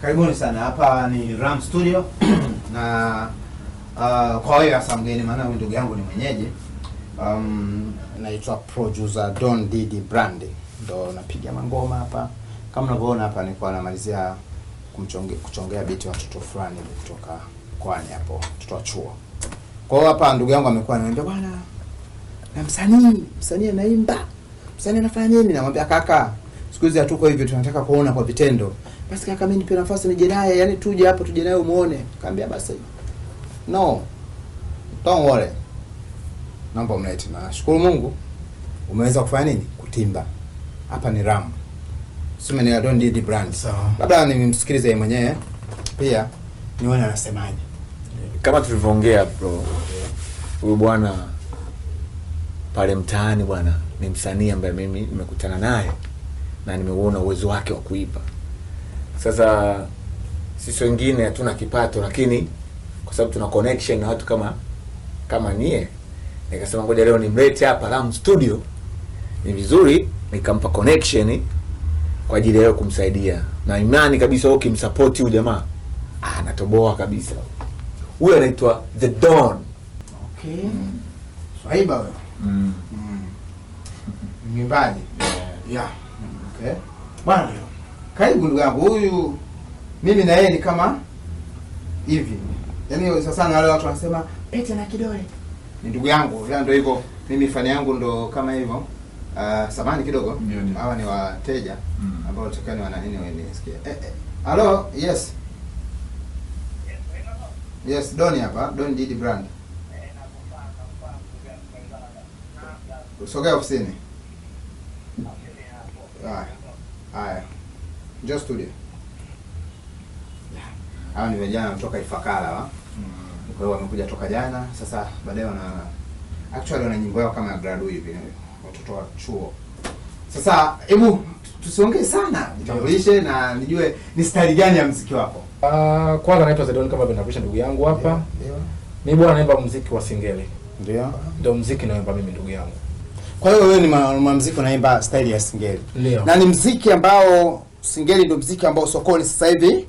Karibuni sana. Hapa ni Ram Studio na kwa wewe hasa mgeni, maana wewe ndugu yangu ni mwenyeji. Naitwa producer Don Didi Brand. Ndo napiga mangoma hapa. Kama unavyoona hapa nilikuwa namalizia kuchongea biti watoto fulani kutoka kwani hapo, watoto wa chuo. Kwa hiyo hapa ndugu yangu amekuwa ananiambia bwana, na msanii anaimba. Msanii anafanya nini? Namwambia kaka, siku hizi hatuko hivyo, tunataka kuona kwa vitendo. Basi kaka, mimi nipe nafasi nije naye, yani tuje hapo tuje naye umuone. Kaambia basi. No. Don't worry. Naomba umlete. Na shukuru Mungu umeweza kufanya nini? Kutimba. Hapa ni Ram. Sema ni Don Didi Brand. Sawa. Labda nimsikilize yeye mwenyewe pia nione anasemaje. Kama tulivyoongea bro. Huyu bwana pale mtaani bwana ni msanii ambaye mimi nimekutana naye na nimeuona uwezo wake wa kuipa. Sasa sisi wengine hatuna kipato, lakini kwa sababu tuna connection na watu kama nie, nikasema ngoja leo nimlete hapa Ram Studio. Ni vizuri nikampa connection kwa ajili ya kumsaidia. Na imani kabisa ukimsupport huyu jamaa anatoboa kabisa. Huyu anaitwa The Don. Okay. Swaiba wewe. Mwimbaji. Yeah. Okay. Bwana, karibu ndugu yangu. Huyu mimi na yeye ni kama hivi. Yaani sasa na wale watu wanasema pete na kidole. Ni ndugu yangu. Ya ndio hivyo. Mimi fani yangu ndo kama hivyo. Samani kidogo. Hawa ni wateja ambao tukani wana nini wewe nisikie. Hello, yes. Yes, Don hapa, Don Didi Brand. Usogea ofisini. Haya. Njoo studio. Hawa ni vijana kutoka Ifakara wa. Kwa hiyo wamekuja toka jana, sasa baadaye wana nyimbo yao kama graduate hivi, watoto wa chuo. Sasa hebu tusiongee sana, nitambulishe na nijue ni style gani ya muziki wako. Kwanza naitwa Zedon kama binafsi ndugu yangu hapa. Ndio. Mimi bwana naimba muziki wa Singeli. Ndio Muziki naimba mimi ndugu yangu. Kwa hiyo wewe ni mwanamuziki unaimba style ya Singeli. Ndio. Na ni muziki ambao Singeli ndio muziki ambao sokoni sasa hivi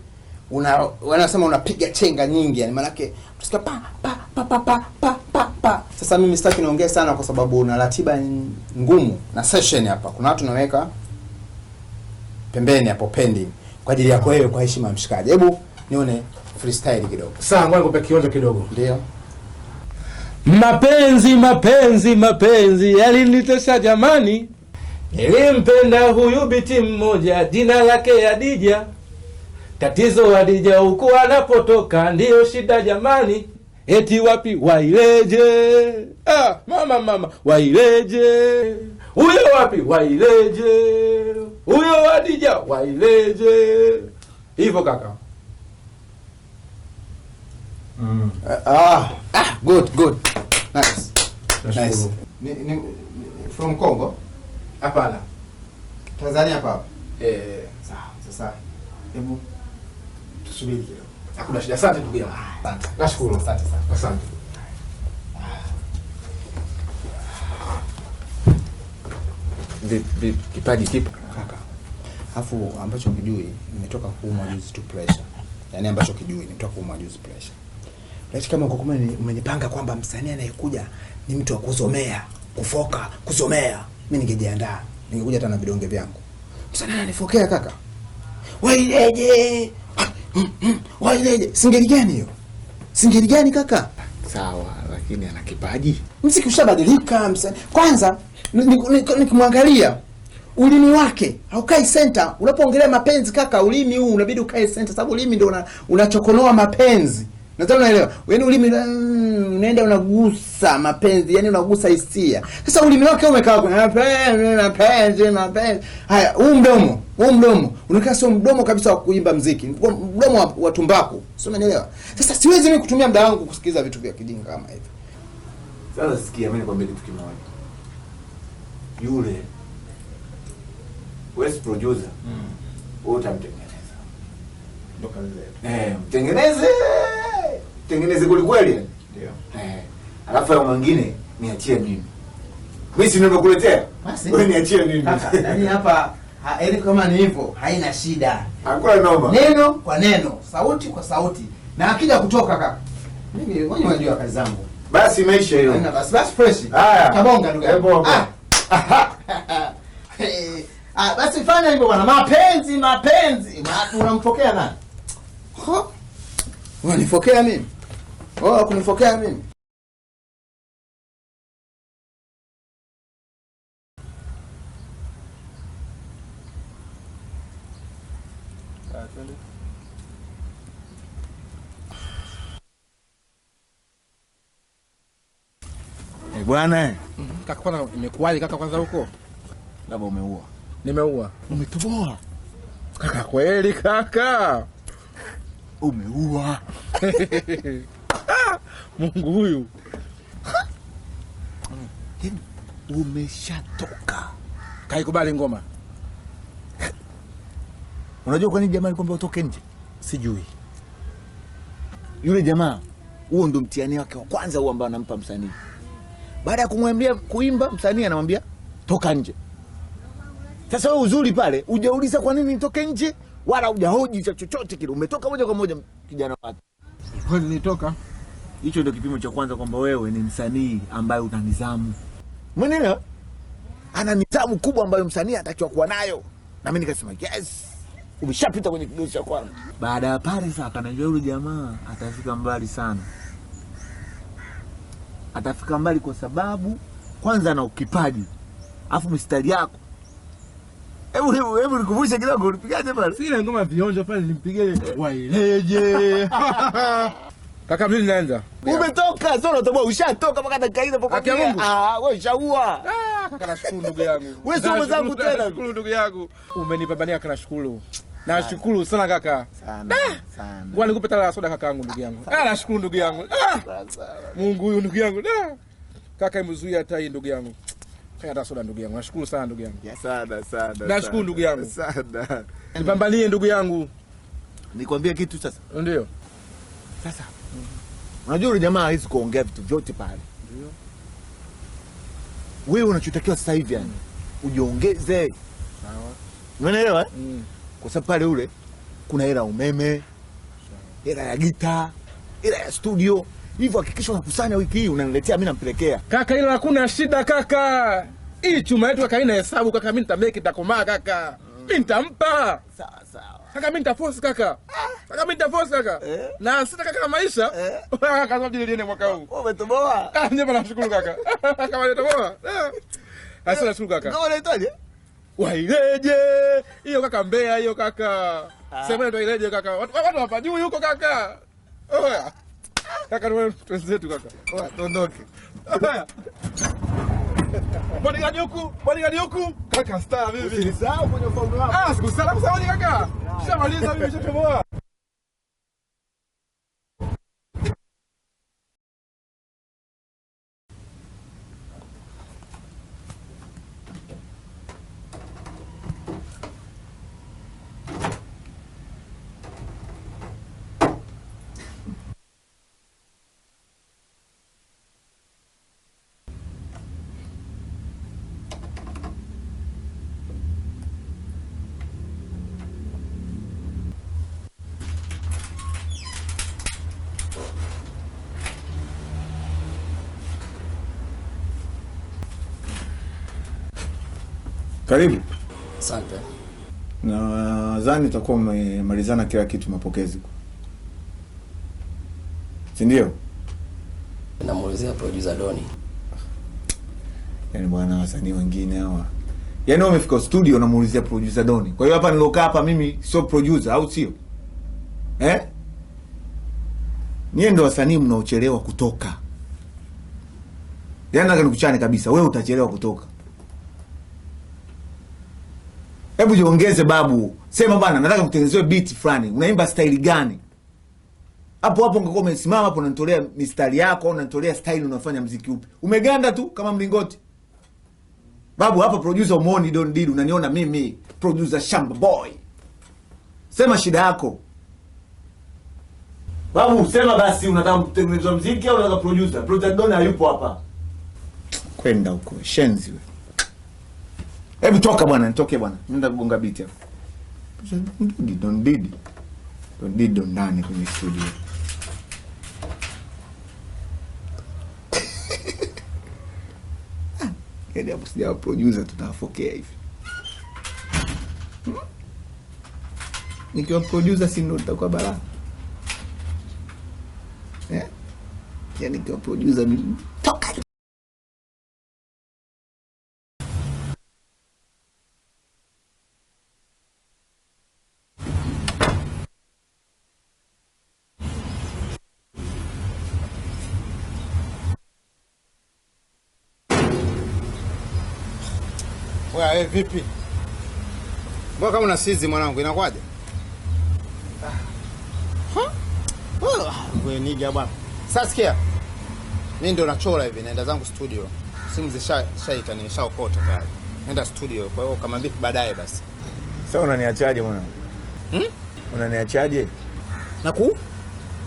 wanasema unapiga chenga nyingi, yani maana yake tusikia pa. Sasa mimi sitaki niongee sana kwa sababu una ratiba ngumu na session hapa. Kuna watu naweka pembeni hapo pending kwa ajili yako wewe, kwa heshima ya mshikaji. Hebu nione freestyle kidogo. Sawa, ngoja nikupe kionjo kidogo. Ndio. Mapenzi yalinitesa jamani. Nilimpenda huyu biti mmoja, jina lake Adija. Tatizo Adija huku anapotoka ndio shida jamani. Eti wapi Waileje? Mama Waileje. Huyo wapi Waileje? Huyo Adija Waileje. Hivyo kaka. Good. Nice. Ni from Congo? Hapana. Tanzania hapa. Sawa. Sasa hebu Tusubiri kidogo. Hakuna shida. Asante ndugu yangu. asante. Nashukuru. Asante sana. Asante. Kipaji kipo Kaka. Alafu ambacho kijui nimetoka kuumwa juzi tu pressure. Yaani ambacho kijui nimetoka kuumwa juzi pressure. Lakini kama uko umenipanga kwamba msanii anayekuja ni mtu wa kusomea, kusomea, mimi ningejiandaa. Ningekuja hata na vidonge vyangu. Msanii ananifokea kaka. Waileje. Singeli gani hiyo? Singeli gani kaka? sawa, lakini ana kipaji. Mziki ushabadilika msanii. Kwanza nikimwangalia ulimi wake haukai center. Unapoongelea mapenzi kaka, ulimi huu unabidi ukae center sababu ulimi ndio unachokonoa mapenzi. Nadhani unaelewa. Yaani ulimi unaenda unagusa mapenzi, yani unagusa hisia. Sasa ulimi wake umekaa kwa mapenzi. Haya, huu mdomo. Unakaa sio mdomo kabisa wa kuimba muziki. Mdomo wa tumbaku. Sio, umeelewa? Sasa siwezi mimi kutumia muda wangu kusikiza vitu vya kijinga kama hivi. Sasa sikia, mimi nikwambia kitu kimoja. Yule West producer. Wewe utamtengeneza. Ndio kazi yetu. Tengeneze kweli. Ndio. Alafu ya mwingine niachie mimi. Mimi si nimekuletea. Basi. Wewe niachie mimi. Kaka, yani hapa Yaani kama ni hivyo haina shida. Hakuna noma. Neno kwa neno, sauti kwa sauti. Na akija kutoka kaka. Mimi mwenye unajua kazi zangu. Basi maisha hiyo. Haina basi fresh. Haya. Kabonga ndugu yangu. Basi fanya hivyo bwana. Mapenzi. Unampokea nani? Unanipokea mimi? Kunipokea mimi? Bwana Kaka kwanza imekuwaje kaka kwanza huko? labda umeua. Nimeua. Umetoboa. Kaka kweli kaka. Umeua. Mungu huyu. Umeshatoka. Kaikubali ngoma. Unajua kwa nini jamaa alikwambia utoke nje? Sijui. Yule jamaa, huo ndo mtihani wake wa kwanza huo ambao anampa msanii. Baada ya kumwambia kuimba, msanii anamwambia toka nje. Sasa wewe uzuri pale, hujauliza kwa nini nitoke nje, wala hujahoji chochote kile. Umetoka moja kwa moja kijana wake. Kweli nitoka. Hicho ndio kipimo cha kwanza kwamba wewe ni msanii ambaye una nidhamu. Mwenyewe ana nidhamu kubwa ambayo msanii atakiwa kuwa nayo. Na mimi nikasema yes. Umeshapita kwenye kigezo cha kwanza. Baada ya pale sasa kanajua yule jamaa atafika mbali sana. Atafika mbali kwa sababu kwanza ana ukipaji. Alafu mistari yako. Hebu nikumbushe kidogo ulipigaje pale? Sina ngoma vionjo pale nilimpigia waileje. Kaka mimi naenda. Umetoka sio unatoboa ushatoka mpaka dakika ile popote. Wewe ushaua. Kaka nashukuru ndugu yangu. Wewe sio mwenzangu tena. Nashukuru ndugu yangu. Umenipambania kana nashukuru. Nashukuru sana kaka. Sana. Ngoja nikupe tala soda kaka yangu ndugu yangu. Nashukuru ndugu yangu. Mungu huyu ndugu yangu. Kaka imezuia hata hii ndugu yangu. Kaya soda ndugu yangu. Nashukuru sana ndugu yangu. Sana. Nashukuru ndugu yangu. Sana. Nipambanie ndugu yangu. Nikwambie kitu sasa. Ndio. Sasa. Unajua yule jamaa hawezi kuongea vitu vyote pale. Ndio. Wewe unachotakiwa sasa hivi yani ujiongeze. Sawa. Unaelewa? Kwa sababu pale ule kuna hela umeme, hela ya gita, hela ya studio. Hivyo hakikisha unakusanya wiki hii unaniletea mimi nampelekea. Kaka ile hakuna shida kaka. Hii chuma yetu kaka haina hesabu kaka, mimi nitameki nitakomaa kaka. Mimi nitampa. Sawa. Kaka mimi nitaforce kaka. Kaka mimi nitaforce kaka. Na sita kaka maisha. Kaka sababu niliene mwaka huu. Umetoboa. Nyema nashukuru kaka. Kama nitoboa. Asante nashukuru kaka. Kama unaitaje? Waileje. Hiyo kaka Mbeya hiyo kaka. Sema ndio Waileje kaka. Watu hapa juu yuko kaka. Oya. Kaka ndio twenzetu kaka. Oya tuondoke. Bodyguard huku. Kaka star mimi. Usisahau kwenye faulu wako. Sikusahau kaka. Shamaliza mimi nishachomoa. Karibu. Asante. Nadhani utakuwa umemalizana kila kitu mapokezi. Si ndio? Namuulizia producer Doni. Yaani bwana wasanii wengine hawa. Yaani umefika studio namuulizia producer Doni. Kwa hiyo hapa nilokaa hapa mimi sio producer au sio? Nyie ndio wasanii mnaochelewa kutoka. Yaani nataka nikuchane kabisa. Wewe utachelewa kutoka. Hebu jiongeze babu. Sema bana nataka kutengenezewe beat fulani. Unaimba style gani? Hapo ungekuwa umesimama hapo unanitolea mistari yako au unanitolea style unafanya muziki upi. Umeganda tu kama mlingoti. Babu hapa producer Umoni Don Didi unaniona mimi producer Shamba Boy. Sema shida yako. Babu sema basi unataka kutengeneza muziki au unataka producer? Producer Don hayupo hapa. Kwenda huko shenzi wewe. Hebu toka bwana, nitoke bwana. Nenda kugonga biti hapo. Don't did ndani kwenye studio. Kadi hapo sija producer tutafokea hivi. Nikiwa producer si ndo nitakuwa balaa. Yaani nikiwa producer mimi toka. Wewe vipi? Mbona kama unasizi mwanangu, inakwaje? Wewe niga bwana. Sasa sikia. Mimi ndo nachora hivi, naenda zangu studio. Simu zishaita, nimeshaokota tayari. Naenda studio, kwa hiyo kama vipi baadaye basi. Sasa unaniachaje mwanangu? Unaniachaje?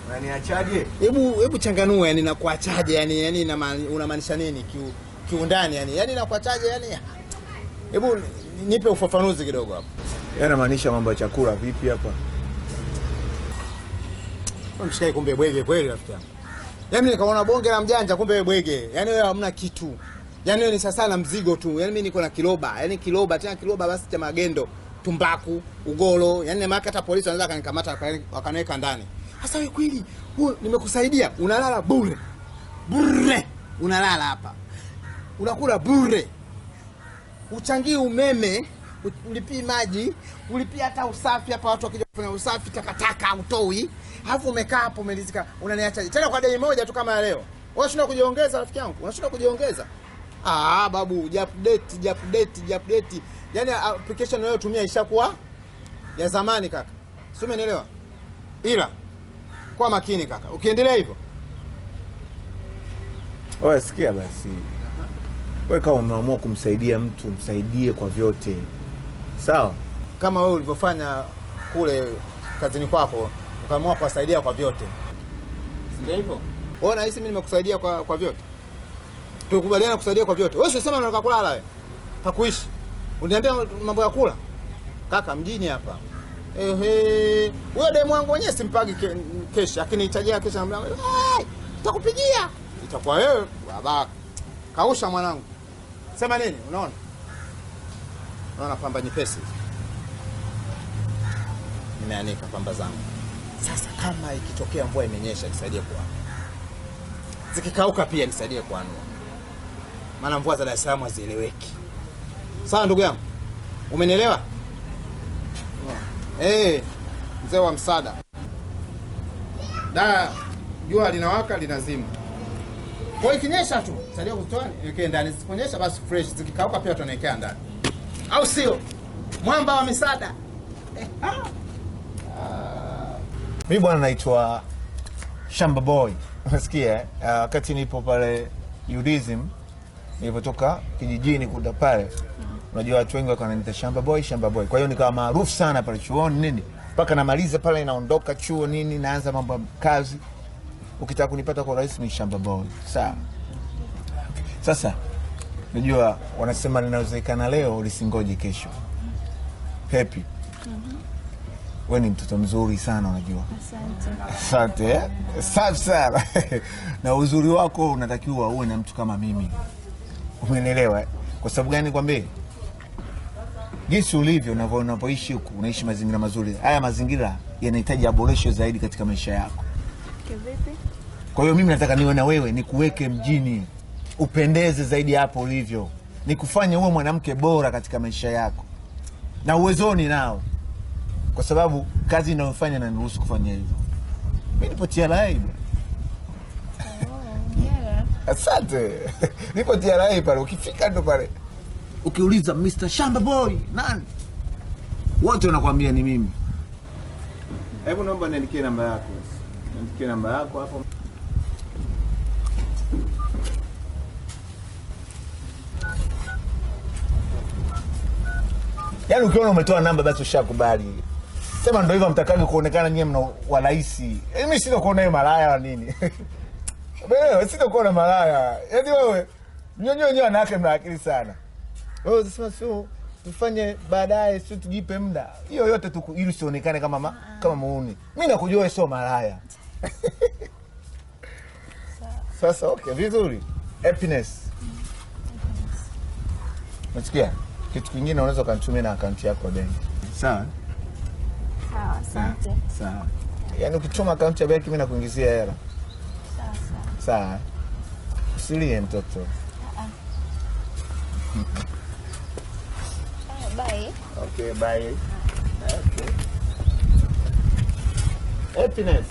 Unaniachaje? Hebu changanua, yani nakuachaje, yani unamaanisha nini kiundani yani? Yani nakuachaje yani? Hebu nipe ufafanuzi kidogo hapo. Yanamaanisha mambo ya chakula vipi hapa? Mshikai kumbe bwege kweli rafiki yangu. Yaani nikaona bonge la mjanja kumbe wewe bwege. Yaani wewe hamna kitu. Yaani wewe ni sasa na mzigo tu. Yaani mimi niko na kiloba. Yaani kiloba tena kiloba basi cha magendo, tumbaku, ugolo. Yaani maana hata polisi wanaweza kanikamata wakaniweka ndani. Sasa wewe kweli nimekusaidia, unalala bure. Bure. Unalala hapa. Unakula bure. Uchangii umeme, ulipii maji, ulipii hata usafi hapa, watu wakija kufanya usafi takataka utoi. Alafu umekaa hapo umelizika, unaniacha tena kwa dai moja tu kama leo. Wewe unashindwa kujiongeza rafiki yangu, unashindwa kujiongeza. Babu, update. Yaani application unayotumia ishakuwa ya zamani kaka. Si umeelewa? Ila kwa makini kaka. Ukiendelea hivyo. Wewe sikia basi. Wewe kama umeamua kumsaidia mtu, msaidie kwa vyote. Sawa? Kama wewe ulivyofanya kule kazini kwako, ukaamua kuwasaidia kwa vyote. Si ndio hivyo? Wewe unahisi mimi nimekusaidia kwa vyote? Tukubaliana kusaidia kwa vyote. Wewe usisema unataka kulala wewe. Hakuishi. Uniambia mambo ya kula. Kaka mjini hapa. Wewe demu wangu mwenyewe simpagi kesha, lakini nitajia kesha namwambia, "Nitakupigia." Itakuwa wewe baba. Kausha mwanangu. Sema nini? Unaona pamba nyepesi. Nimeanika pamba zangu. Sasa kama ikitokea mvua imenyesha nisaidie kuanua. Zikikauka pia nisaidie kuanua. Maana mvua za Dar es Salaam hazieleweki. Sawa ndugu yangu? Umenielewa? Mzee wa msaada. Jua linawaka linazima. Kwa ikinyesha tu, saidia kutoa niweke ndani. Zikonyesha basi fresh, zikikauka pia tunawekea ndani. Au sio? Mwamba wa misaada. Mimi bwana naitwa Shamba Boy. Unasikia wakati nipo pale Udism, nilipotoka kijijini kuda pale. Unajua watu wengi wakaniita Shamba Boy. Kwa hiyo nikawa maarufu sana pale chuoni nini. Mpaka namaliza pale naondoka chuo nini, naanza mambo ya kazi. Ukitaka kunipata kwa rahisi ni Shamba Boy. Sawa. Sasa unajua wanasema linawezekana leo lisingoje kesho. Happy. Wewe ni mtoto mzuri sana unajua. Asante. Asante sana. Na uzuri wako unatakiwa uwe na mtu kama mimi. Umeelewa? Kwa sababu gani kwambie? Jinsi ulivyo na unapoishi huku, unaishi mazingira mazuri. Haya mazingira yanahitaji aboresho zaidi katika maisha yako. Kivipi? Kwa hiyo mimi nataka niwe na wewe, nikuweke mjini, upendeze zaidi hapo ulivyo. Nikufanye uwe mwanamke bora katika maisha yako. Na uwezoni nao. Kwa sababu kazi ninayofanya inaniruhusu kufanya hivyo. Mimi nipo TRA. Yeah. Asante. Nipo TRA pale, ukifika ndo pale. Ukiuliza Mr. Shamba Boy, nani? Wote wanakuambia ni mimi. Hebu naomba niandikie namba yako. Niandikie namba yako hapo. Yaani ukiona umetoa namba basi ushakubali. Sema ndio hivyo mtakage kuonekana nyinyi mna walaisi. Mimi sina kuona malaya wa nini. Wewe sina kuona malaya. Yaani wewe nyonyo wanawake mna akili sana. Wewe unasema tufanye baadaye, sio tujipe muda. Hiyo yote tu ili usionekane kama kama muuni. Mimi nakujua wewe sio malaya. Sasa okay, vizuri. Happiness. Nasikia kitu kingine unaweza kanitumia na account yako benki. Sawa? Sawa, asante. Sawa. Yaani ukituma account ya benki mimi nakuingizia hela. Sawa, sawa. Sawa. Usilie mtoto. Bye. Okay, bye. Okay. Happiness.